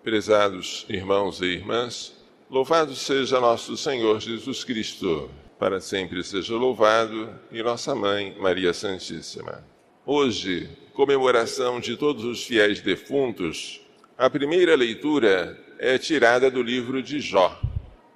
Prezados irmãos e irmãs, louvado seja nosso Senhor Jesus Cristo, para sempre seja louvado, e nossa Mãe, Maria Santíssima. Hoje, comemoração de todos os fiéis defuntos, a primeira leitura é tirada do livro de Jó,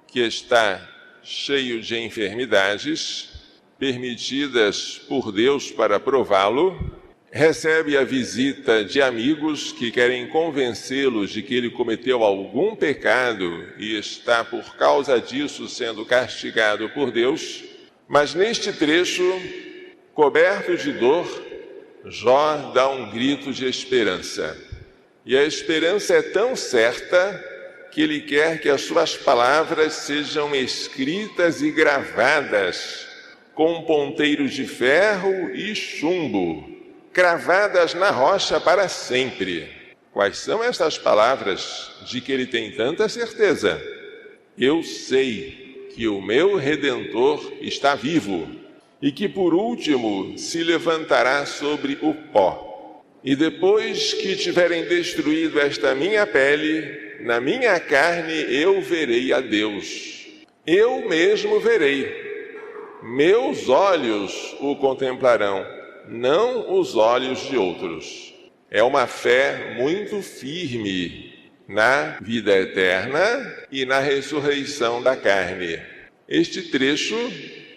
que está cheio de enfermidades, permitidas por Deus para prová-lo. Recebe a visita de amigos que querem convencê-los de que ele cometeu algum pecado e está, por causa disso, sendo castigado por Deus. Mas neste trecho, coberto de dor, Jó dá um grito de esperança. E a esperança é tão certa que ele quer que as suas palavras sejam escritas e gravadas com ponteiros de ferro e chumbo, cravadas na rocha para sempre. Quais são estas palavras de que ele tem tanta certeza? Eu sei que o meu Redentor está vivo e que por último se levantará sobre o pó. E depois que tiverem destruído esta minha pele, na minha carne eu verei a Deus. Eu mesmo verei. Meus olhos o contemplarão, não os olhos de outros. É uma fé muito firme na vida eterna e na ressurreição da carne. Este trecho,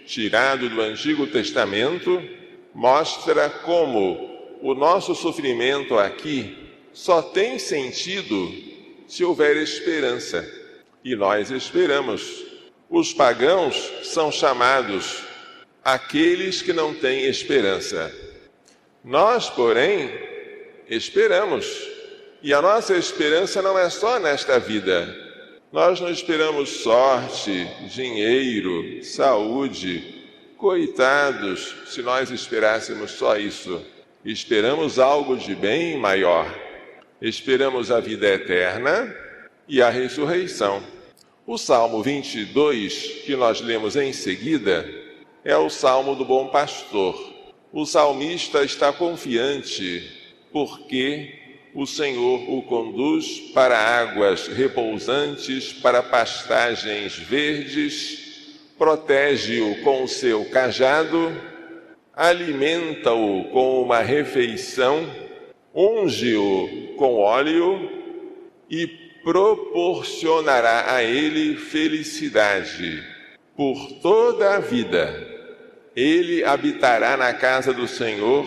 tirado do Antigo Testamento, mostra como o nosso sofrimento aqui só tem sentido se houver esperança. E nós esperamos. Os pagãos são chamados aqueles que não têm esperança. Nós, porém, esperamos. E a nossa esperança não é só nesta vida. Nós não esperamos sorte, dinheiro, saúde. Coitados, se nós esperássemos só isso. Esperamos algo de bem maior. Esperamos a vida eterna e a ressurreição. O Salmo 22, que nós lemos em seguida, é o Salmo do Bom Pastor. O salmista está confiante porque o Senhor o conduz para águas repousantes, para pastagens verdes, protege-o com o seu cajado, alimenta-o com uma refeição, unge-o com óleo e proporcionará a ele felicidade por toda a vida. Ele habitará na casa do Senhor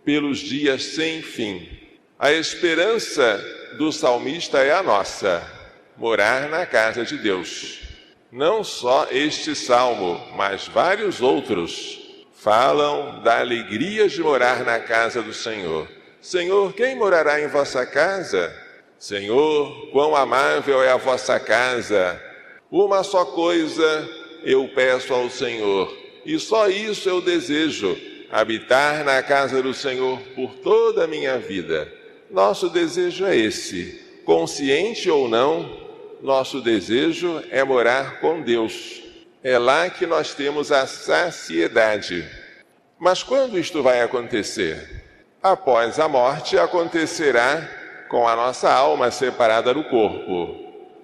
pelos dias sem fim. A esperança do salmista é a nossa, morar na casa de Deus. Não só este salmo, mas vários outros falam da alegria de morar na casa do Senhor. Senhor, quem morará em vossa casa? Senhor, quão amável é a vossa casa. Uma só coisa eu peço ao Senhor, e só isso eu desejo, habitar na casa do Senhor por toda a minha vida. Nosso desejo é esse. Consciente ou não, nosso desejo é morar com Deus. É lá que nós temos a saciedade. Mas quando isto vai acontecer? Após a morte acontecerá com a nossa alma separada do corpo.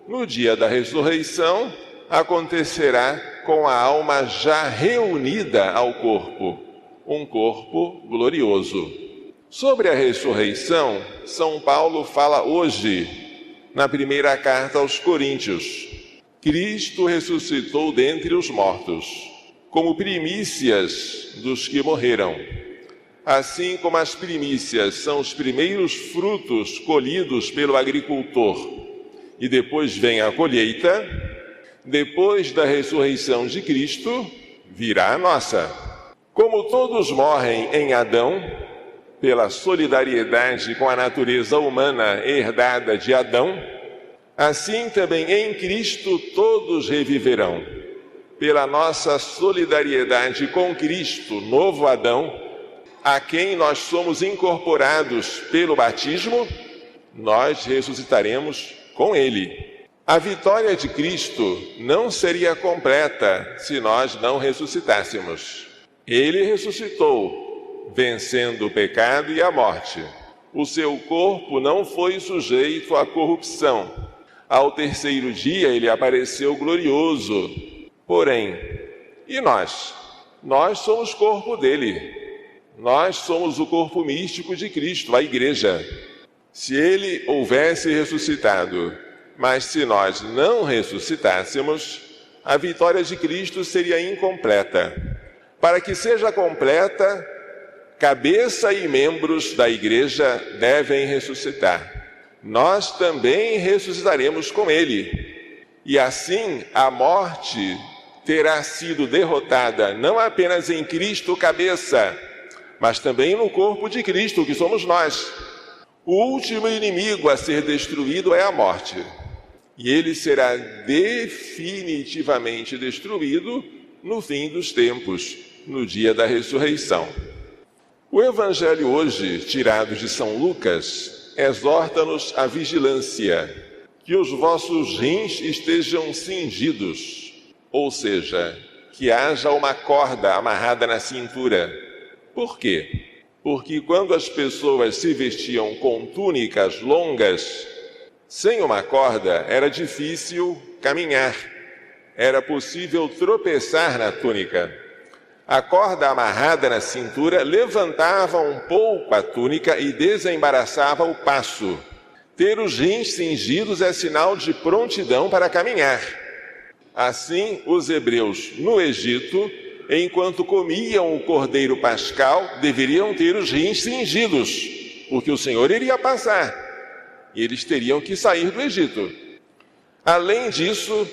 No dia da ressurreição, acontecerá com a alma já reunida ao corpo, um corpo glorioso. Sobre a ressurreição, São Paulo fala hoje, na primeira carta aos Coríntios. Cristo ressuscitou dentre os mortos, como primícias dos que morreram. Assim como as primícias são os primeiros frutos colhidos pelo agricultor, e depois vem a colheita, depois da ressurreição de Cristo, virá a nossa. Como todos morrem em Adão, pela solidariedade com a natureza humana herdada de Adão, assim também em Cristo todos reviverão. Pela nossa solidariedade com Cristo, novo Adão, a quem nós somos incorporados pelo batismo, nós ressuscitaremos com Ele. A vitória de Cristo não seria completa se nós não ressuscitássemos. Ele ressuscitou, vencendo o pecado e a morte. O seu corpo não foi sujeito à corrupção. Ao terceiro dia ele apareceu glorioso. Porém, e nós? Nós somos corpo dele. Nós somos o corpo místico de Cristo, a Igreja. Se ele houvesse ressuscitado, mas se nós não ressuscitássemos, a vitória de Cristo seria incompleta. Para que seja completa, cabeça e membros da Igreja devem ressuscitar. Nós também ressuscitaremos com ele. E assim a morte terá sido derrotada não apenas em Cristo, cabeça, mas também no corpo de Cristo, que somos nós. O último inimigo a ser destruído é a morte. E ele será definitivamente destruído no fim dos tempos, no dia da ressurreição. O Evangelho hoje, tirado de São Lucas, exorta-nos à vigilância, que os vossos rins estejam cingidos, ou seja, que haja uma corda amarrada na cintura. Por quê? Porque quando as pessoas se vestiam com túnicas longas, sem uma corda era difícil caminhar, era possível tropeçar na túnica. A corda amarrada na cintura levantava um pouco a túnica e desembaraçava o passo. Ter os rins cingidos é sinal de prontidão para caminhar. Assim, os hebreus no Egito, enquanto comiam o cordeiro pascal, deveriam ter os rins cingidos, porque o Senhor iria passar e eles teriam que sair do Egito. Além disso,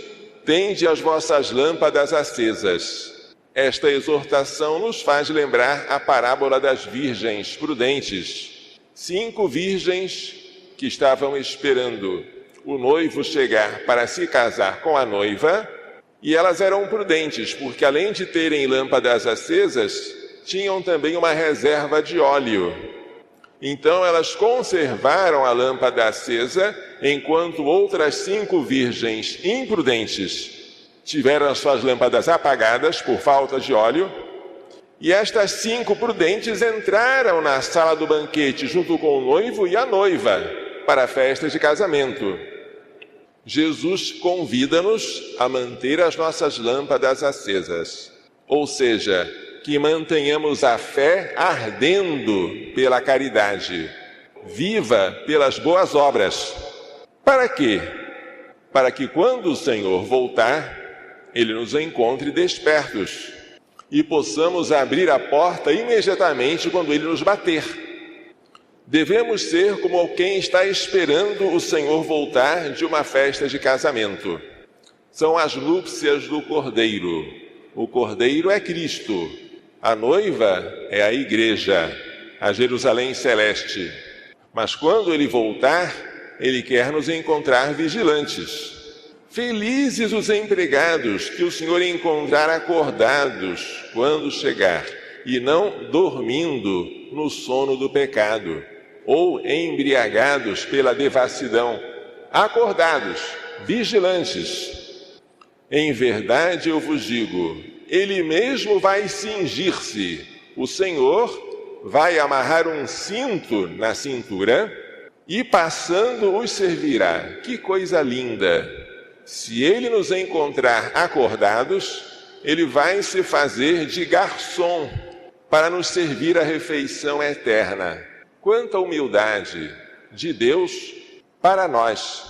tende as vossas lâmpadas acesas. Esta exortação nos faz lembrar a parábola das virgens prudentes. 5 virgens que estavam esperando o noivo chegar para se casar com a noiva, e elas eram prudentes, porque além de terem lâmpadas acesas, tinham também uma reserva de óleo. Então elas conservaram a lâmpada acesa, enquanto outras 5 virgens imprudentes tiveram as suas lâmpadas apagadas por falta de óleo, e estas 5 prudentes entraram na sala do banquete junto com o noivo e a noiva para a festa de casamento. Jesus convida-nos a manter as nossas lâmpadas acesas, ou seja, que mantenhamos a fé ardendo pela caridade, viva pelas boas obras. Para quê? Para que quando o Senhor voltar, Ele nos encontre despertos e possamos abrir a porta imediatamente quando Ele nos bater. Devemos ser como quem está esperando o Senhor voltar de uma festa de casamento. São as núpcias do Cordeiro. O Cordeiro é Cristo. A noiva é a Igreja, a Jerusalém Celeste. Mas quando Ele voltar, Ele quer nos encontrar vigilantes. Felizes os empregados que o Senhor encontrar acordados quando chegar, e não dormindo no sono do pecado, ou embriagados pela devassidão, acordados, vigilantes. Em verdade eu vos digo, Ele mesmo vai cingir-se, o Senhor vai amarrar um cinto na cintura e passando os servirá. Que coisa linda! Se Ele nos encontrar acordados, Ele vai se fazer de garçom para nos servir a refeição eterna. Quanta humildade de Deus para nós,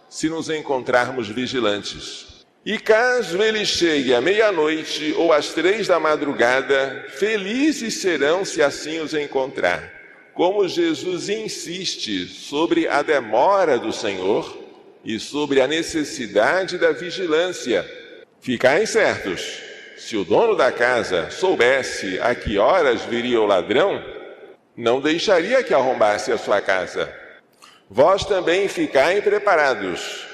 se nos encontrarmos vigilantes. E caso Ele chegue à meia-noite ou às 3 da madrugada, felizes serão se assim os encontrar. Como Jesus insiste sobre a demora do Senhor e sobre a necessidade da vigilância. Ficai certos, se o dono da casa soubesse a que horas viria o ladrão, não deixaria que arrombasse a sua casa. Vós também ficai preparados,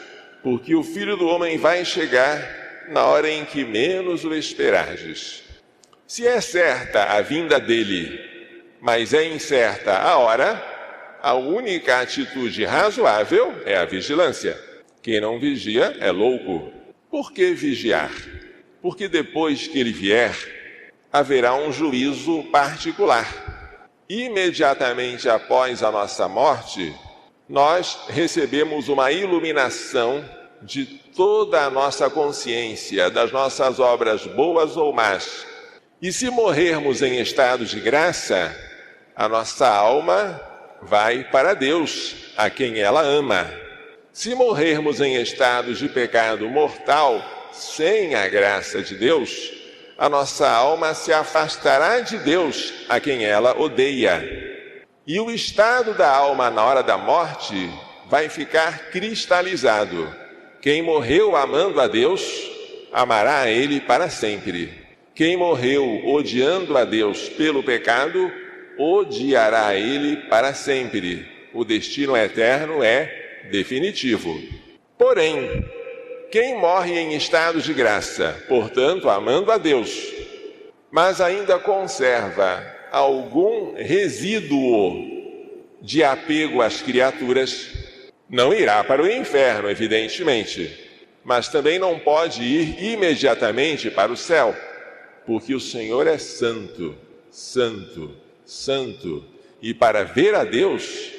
porque o Filho do Homem vai chegar na hora em que menos o esperardes. Se é certa a vinda dele, mas é incerta a hora, a única atitude razoável é a vigilância. Quem não vigia é louco. Por que vigiar? Porque depois que ele vier, haverá um juízo particular. imediatamente após a nossa morte, nós recebemos uma iluminação de toda a nossa consciência, das nossas obras boas ou más. E se morrermos em estado de graça, a nossa alma vai para Deus, a quem ela ama. Se morrermos em estado de pecado mortal, sem a graça de Deus, a nossa alma se afastará de Deus, a quem ela odeia. E o estado da alma na hora da morte vai ficar cristalizado. Quem morreu amando a Deus, amará a Ele para sempre. Quem morreu odiando a Deus pelo pecado, odiará a Ele para sempre. O destino eterno é definitivo. Porém, quem morre em estado de graça, portanto, amando a Deus, mas ainda conserva algum resíduo de apego às criaturas, não irá para o inferno, evidentemente, mas também não pode ir imediatamente para o céu, porque o Senhor é santo, santo, santo, e para ver a Deus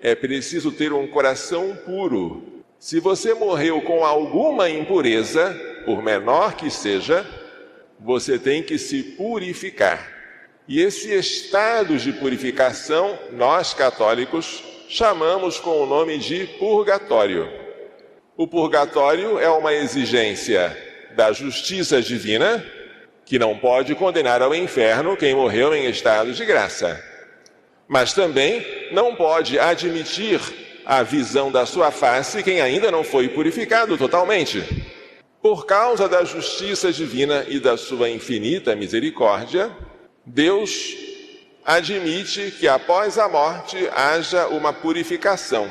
é preciso ter um coração puro. Se você morreu com alguma impureza, por menor que seja, você tem que se purificar. E esse estado de purificação, nós católicos chamamos com o nome de purgatório. O purgatório é uma exigência da justiça divina, que não pode condenar ao inferno quem morreu em estado de graça. Mas também não pode admitir a visão da sua face quem ainda não foi purificado totalmente. Por causa da justiça divina e da sua infinita misericórdia, Deus admite que após a morte haja uma purificação.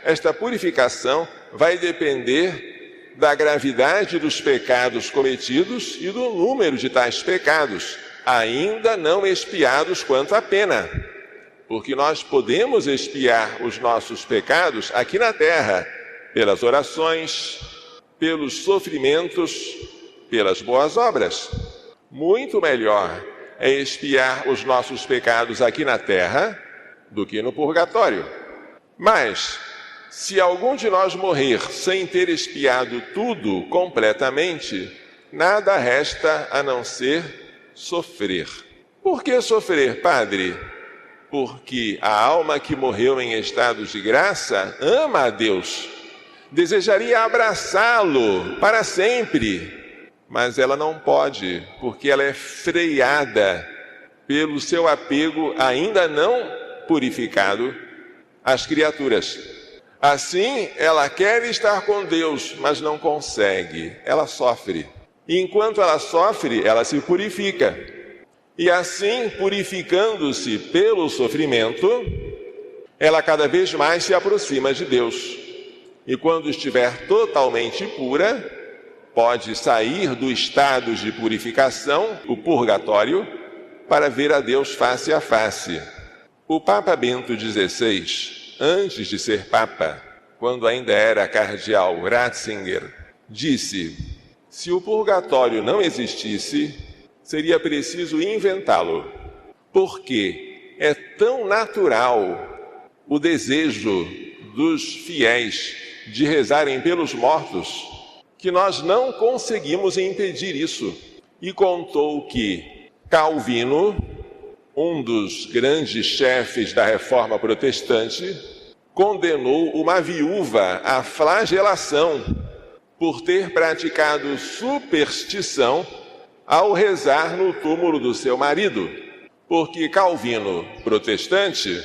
Esta purificação vai depender da gravidade dos pecados cometidos e do número de tais pecados, ainda não expiados quanto à pena. Porque nós podemos expiar os nossos pecados aqui na terra, pelas orações, pelos sofrimentos, pelas boas obras. Muito melhor é expiar os nossos pecados aqui na terra do que no purgatório. Mas, se algum de nós morrer sem ter expiado tudo completamente, nada resta a não ser sofrer. Por que sofrer, padre? Porque a alma que morreu em estados de graça ama a Deus, desejaria abraçá-lo para sempre, mas ela não pode, porque ela é freada pelo seu apego ainda não purificado às criaturas. Assim, ela quer estar com Deus, mas não consegue, ela sofre. E enquanto ela sofre, ela se purifica. E assim, purificando-se pelo sofrimento, ela cada vez mais se aproxima de Deus. E quando estiver totalmente pura, pode sair do estado de purificação, o purgatório, para ver a Deus face a face. O Papa Bento XVI, antes de ser Papa, quando ainda era cardeal Ratzinger, disse: se o purgatório não existisse, seria preciso inventá-lo, porque é tão natural o desejo dos fiéis de rezarem pelos mortos, que nós não conseguimos impedir isso. E contou que Calvino, um dos grandes chefes da Reforma Protestante, condenou uma viúva à flagelação por ter praticado superstição ao rezar no túmulo do seu marido, porque Calvino, protestante,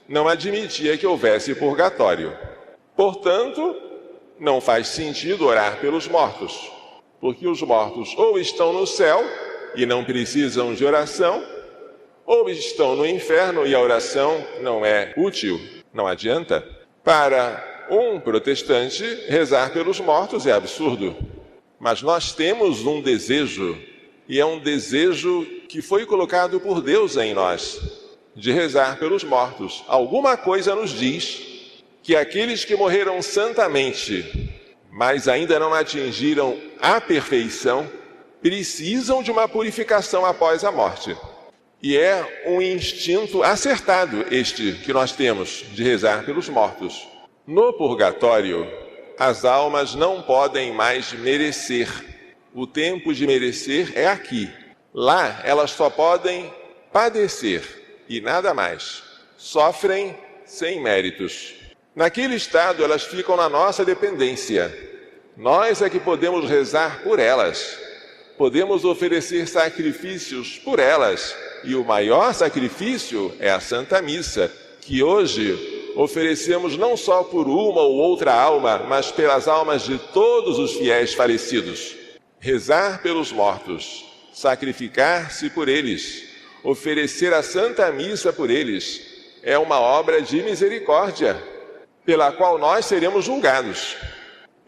não admitia que houvesse purgatório. Portanto, não faz sentido orar pelos mortos, porque os mortos ou estão no céu e não precisam de oração, ou estão no inferno e a oração não é útil, não adianta. Para um protestante, rezar pelos mortos é absurdo. Mas nós temos um desejo, e é um desejo que foi colocado por Deus em nós, de rezar pelos mortos. Alguma coisa nos diz que aqueles que morreram santamente, mas ainda não atingiram a perfeição, precisam de uma purificação após a morte. E é um instinto acertado este que nós temos de rezar pelos mortos. No purgatório, as almas não podem mais merecer. O tempo de merecer é aqui. Lá, elas só podem padecer e nada mais. Sofrem sem méritos. Naquele estado, elas ficam na nossa dependência. Nós é que podemos rezar por elas. Podemos oferecer sacrifícios por elas. E o maior sacrifício é a Santa Missa, que hoje oferecemos não só por uma ou outra alma, mas pelas almas de todos os fiéis falecidos. Rezar pelos mortos, sacrificar-se por eles, oferecer a Santa Missa por eles, é uma obra de misericórdia, pela qual nós seremos julgados.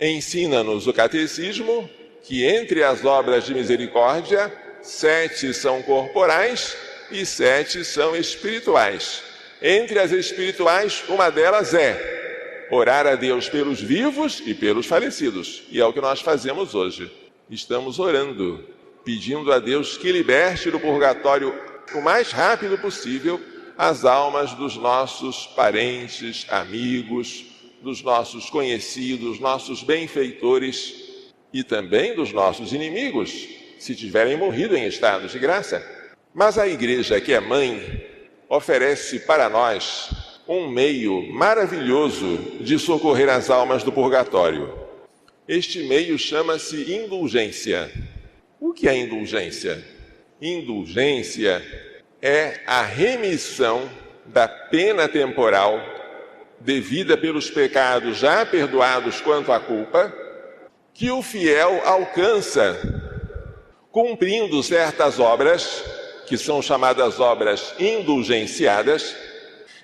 Ensina-nos o Catecismo que entre as obras de misericórdia, 7 são corporais e 7 são espirituais. Entre as espirituais, uma delas é orar a Deus pelos vivos e pelos falecidos. E é o que nós fazemos hoje. Estamos orando, pedindo a Deus que liberte do purgatório o mais rápido possível as almas dos nossos parentes, amigos, dos nossos conhecidos, nossos benfeitores e também dos nossos inimigos, se tiverem morrido em estado de graça. Mas a Igreja, que é mãe, oferece para nós um meio maravilhoso de socorrer as almas do purgatório. Este meio chama-se indulgência. O que é indulgência? Indulgência é a remissão da pena temporal devida pelos pecados já perdoados quanto à culpa, que o fiel alcança cumprindo certas obras, que são chamadas obras indulgenciadas,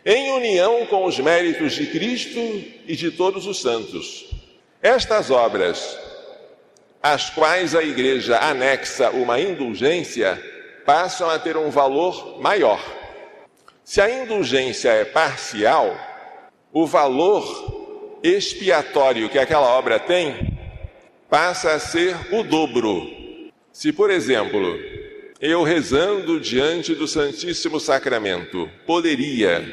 em união com os méritos de Cristo e de todos os santos. Estas obras, às quais a Igreja anexa uma indulgência, passam a ter um valor maior. Se a indulgência é parcial, o valor expiatório que aquela obra tem passa a ser o dobro. Se, por exemplo, eu rezando diante do Santíssimo Sacramento poderia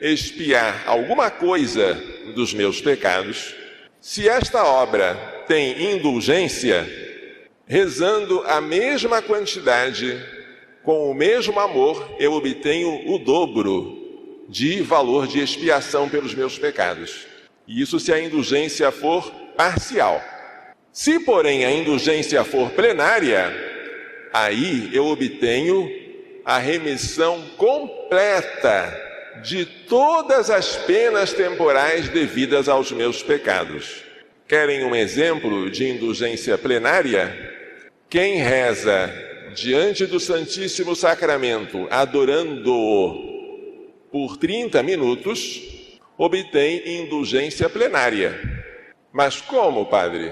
expiar alguma coisa dos meus pecados, se esta obra tem indulgência, rezando a mesma quantidade, com o mesmo amor, eu obtenho o dobro de valor de expiação pelos meus pecados. E isso se a indulgência for parcial. Se, porém, a indulgência for plenária, aí eu obtenho a remissão completa de todas as penas temporais devidas aos meus pecados. Querem um exemplo de indulgência plenária? Quem reza diante do Santíssimo Sacramento, adorando-o por 30 minutos, obtém indulgência plenária. Mas como, padre?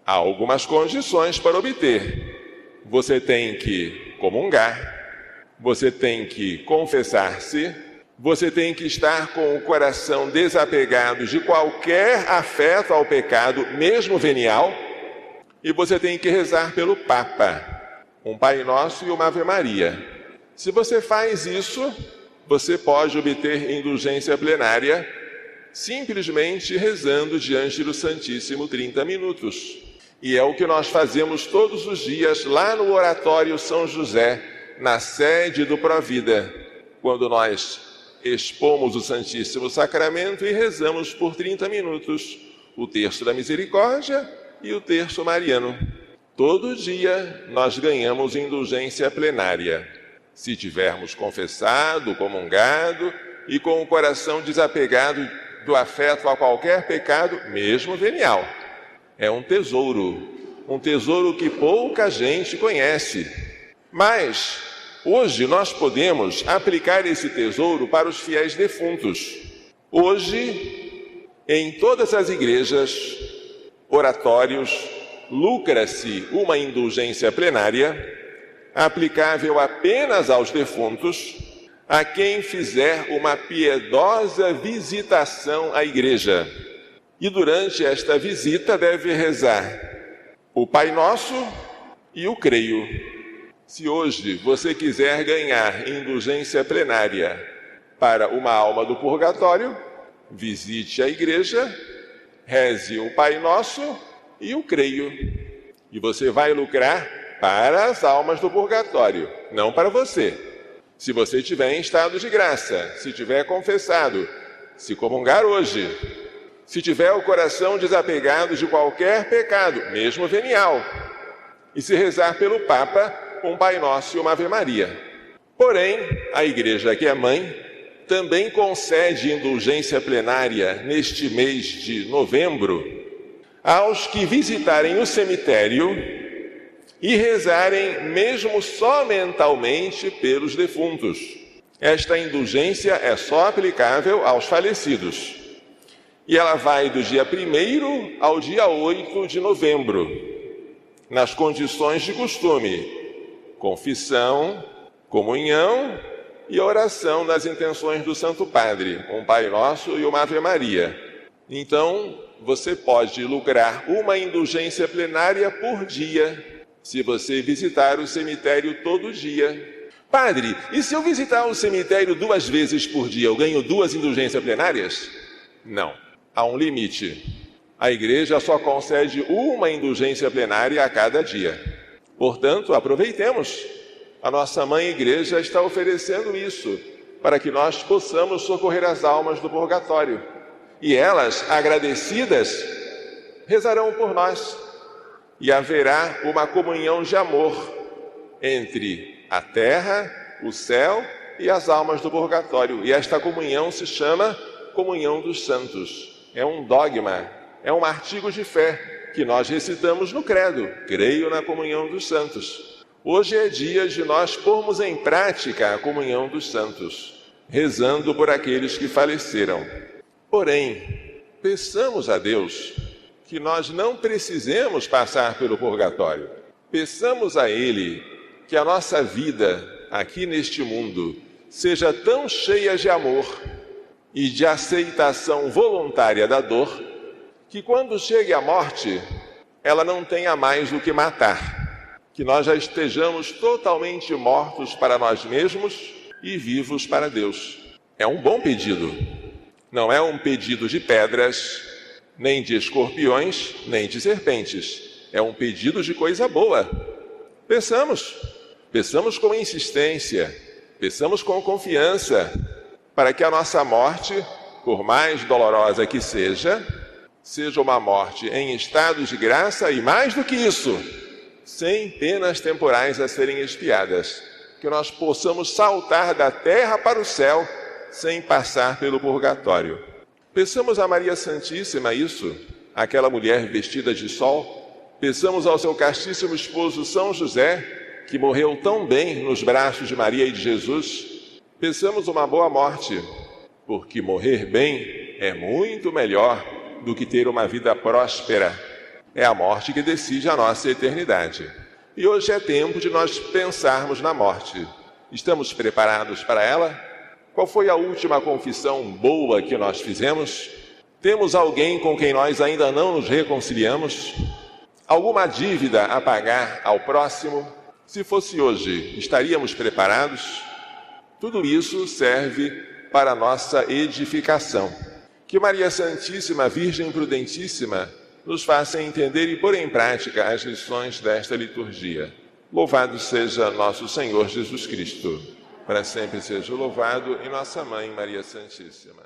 Há algumas condições para obter. Você tem que comungar, você tem que confessar-se, você tem que estar com o coração desapegado de qualquer afeto ao pecado, mesmo venial, e você tem que rezar pelo Papa, um Pai Nosso e uma Ave Maria. Se você faz isso, você pode obter indulgência plenária simplesmente rezando diante do Santíssimo 30 minutos. E é o que nós fazemos todos os dias lá no Oratório São José, na sede do Provida, quando nós expomos o Santíssimo Sacramento e rezamos por 30 minutos o Terço da Misericórdia e o Terço Mariano. Todo dia nós ganhamos indulgência plenária, se tivermos confessado, comungado e com o coração desapegado do afeto a qualquer pecado, mesmo venial. É um tesouro que pouca gente conhece. Mas hoje nós podemos aplicar esse tesouro para os fiéis defuntos. Hoje, em todas as igrejas, oratórios, lucra-se uma indulgência plenária, aplicável apenas aos defuntos, a quem fizer uma piedosa visitação à igreja. E durante esta visita deve rezar o Pai Nosso e o Creio. Se hoje você quiser ganhar indulgência plenária para uma alma do purgatório, visite a igreja, reze o Pai Nosso e o Creio. E você vai lucrar para as almas do purgatório, não para você. Se você estiver em estado de graça, se tiver confessado, se comungar hoje, se tiver o coração desapegado de qualquer pecado, mesmo venial, e se rezar pelo Papa um Pai Nosso e uma Ave Maria. Porém, a Igreja, que é mãe, também concede indulgência plenária neste mês de novembro aos que visitarem o cemitério e rezarem mesmo só mentalmente pelos defuntos. Esta indulgência é só aplicável aos falecidos. E ela vai do dia 1º ao dia 8 de novembro, nas condições de costume: confissão, comunhão e oração das intenções do Santo Padre, um Pai Nosso e uma Ave Maria. Então, você pode lucrar uma indulgência plenária por dia, se você visitar o cemitério todo dia. Padre, e se eu visitar o cemitério 2 vezes por dia, eu ganho 2 indulgências plenárias? Não, há um limite. A Igreja só concede uma indulgência plenária a cada dia. Portanto, aproveitemos. A nossa Mãe Igreja está oferecendo isso, para que nós possamos socorrer as almas do purgatório. E elas, agradecidas, rezarão por nós. E haverá uma comunhão de amor entre a terra, o céu e as almas do purgatório. E esta comunhão se chama Comunhão dos Santos. É um dogma, é um artigo de fé que nós recitamos no credo. Creio na comunhão dos santos. Hoje é dia de nós pormos em prática a comunhão dos santos, rezando por aqueles que faleceram. Porém, peçamos a Deus que nós não precisemos passar pelo purgatório. Peçamos a Ele que a nossa vida aqui neste mundo seja tão cheia de amor e de aceitação voluntária da dor, que quando chegue a morte, ela não tenha mais o que matar. Que nós já estejamos totalmente mortos para nós mesmos e vivos para Deus. É um bom pedido. Não é um pedido de pedras, nem de escorpiões, nem de serpentes. É um pedido de coisa boa. Peçamos com insistência, peçamos com confiança, para que a nossa morte, por mais dolorosa que seja uma morte em estado de graça e, mais do que isso, sem penas temporais a serem expiadas. Que nós possamos saltar da terra para o céu sem passar pelo purgatório. Peçamos a Maria Santíssima isso, aquela mulher vestida de sol. Peçamos ao seu castíssimo esposo São José, que morreu tão bem nos braços de Maria e de Jesus. Peçamos uma boa morte, porque morrer bem é muito melhor do que ter uma vida próspera. É a morte que decide a nossa eternidade. E hoje é tempo de nós pensarmos na morte. Estamos preparados para ela? Qual foi a última confissão boa que nós fizemos? Temos alguém com quem nós ainda não nos reconciliamos? Alguma dívida a pagar ao próximo? Se fosse hoje, estaríamos preparados? Tudo isso serve para a nossa edificação. Que Maria Santíssima, Virgem Prudentíssima, nos faça entender e pôr em prática as lições desta liturgia. Louvado seja nosso Senhor Jesus Cristo. Para sempre seja louvado, e nossa Mãe Maria Santíssima.